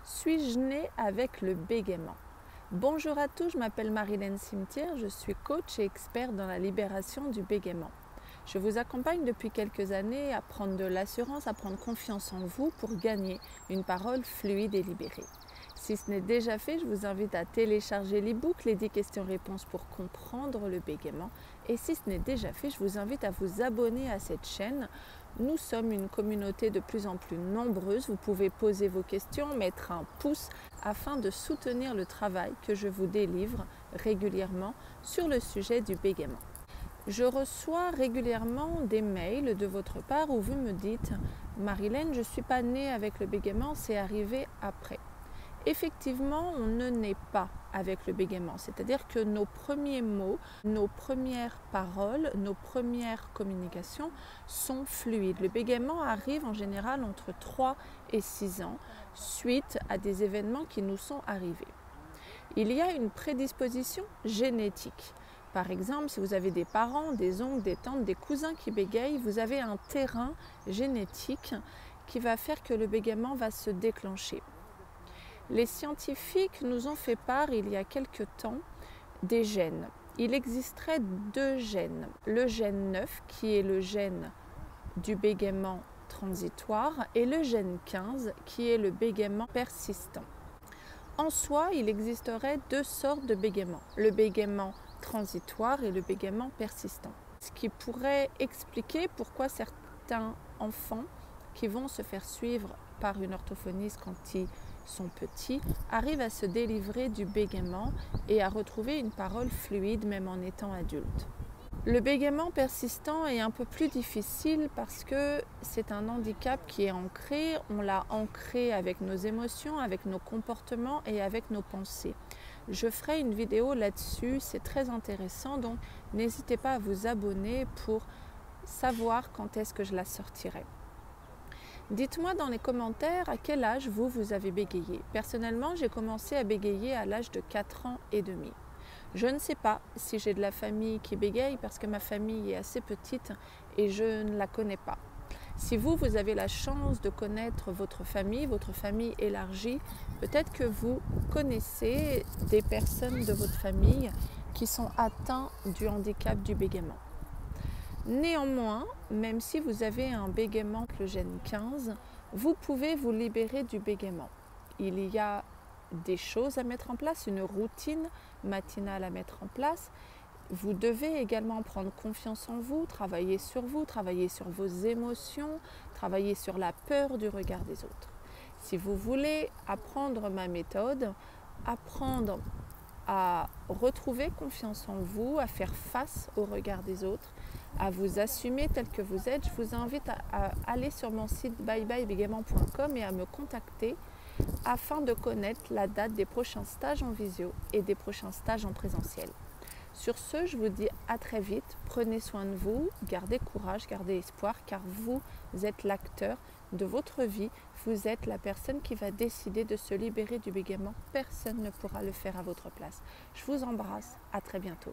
Suis-je née avec le bégaiement? Bonjour à tous, je m'appelle Marilène Cimetière, je suis coach et experte dans la libération du bégaiement. Je vous accompagne depuis quelques années à prendre de l'assurance, à prendre confiance en vous pour gagner une parole fluide et libérée. Si ce n'est déjà fait, je vous invite à télécharger l'e-book Les 10 questions-réponses pour comprendre le bégaiement. Et si ce n'est déjà fait, je vous invite à vous abonner à cette chaîne. Nous sommes une communauté de plus en plus nombreuse. Vous pouvez poser vos questions, mettre un pouce afin de soutenir le travail que je vous délivre régulièrement sur le sujet du bégaiement. Je reçois régulièrement des mails de votre part où vous me dites « Marilène, je ne suis pas née avec le bégaiement, c'est arrivé après ». Effectivement, on ne naît pas avec le bégaiement, c'est-à-dire que nos premiers mots, nos premières paroles, nos premières communications sont fluides. Le bégaiement arrive en général entre 3 et 6 ans, suite à des événements qui nous sont arrivés. Il y a une prédisposition génétique. Par exemple, si vous avez des parents, des oncles, des tantes, des cousins qui bégayent, vous avez un terrain génétique qui va faire que le bégaiement va se déclencher. Les scientifiques nous ont fait part il y a quelque temps des gènes. Il existerait 2 gènes. Le gène 9 qui est le gène du bégaiement transitoire et le gène 15 qui est le bégaiement persistant. En soi, il existerait 2 sortes de bégaiement, le bégaiement transitoire et le bégaiement persistant. Ce qui pourrait expliquer pourquoi certains enfants qui vont se faire suivre par une orthophoniste quand ils sont petits arrivent à se délivrer du bégaiement et à retrouver une parole fluide même en étant adultes. Le bégaiement persistant est un peu plus difficile parce que c'est un handicap qui est ancré, on l'a ancré avec nos émotions, avec nos comportements et avec nos pensées. Je ferai une vidéo là-dessus, c'est très intéressant, donc n'hésitez pas à vous abonner pour savoir quand est-ce que je la sortirai. Dites-moi dans les commentaires à quel âge vous avez bégayé. Personnellement, j'ai commencé à bégayer à l'âge de 4 ans et demi. Je ne sais pas si j'ai de la famille qui bégaye parce que ma famille est assez petite et je ne la connais pas. Si vous avez la chance de connaître votre famille élargie, peut-être que vous connaissez des personnes de votre famille qui sont atteintes du handicap du bégaiement. Néanmoins, même si vous avez un bégaiement, le gène 15, vous pouvez vous libérer du bégaiement. Il y a des choses à mettre en place, une routine matinale à mettre en place. Vous devez également prendre confiance en vous, travailler sur vos émotions, travailler sur la peur du regard des autres. Si vous voulez apprendre ma méthode, apprendre à retrouver confiance en vous, à faire face au regard des autres, à vous assumer tel que vous êtes, je vous invite à aller sur mon site byebyebégaiement.com et à me contacter afin de connaître la date des prochains stages en visio et des prochains stages en présentiel. Sur ce, je vous dis à très vite, prenez soin de vous, gardez courage, gardez espoir, car vous êtes l'acteur de votre vie, vous êtes la personne qui va décider de se libérer du bégaiement, personne ne pourra le faire à votre place. Je vous embrasse, à très bientôt.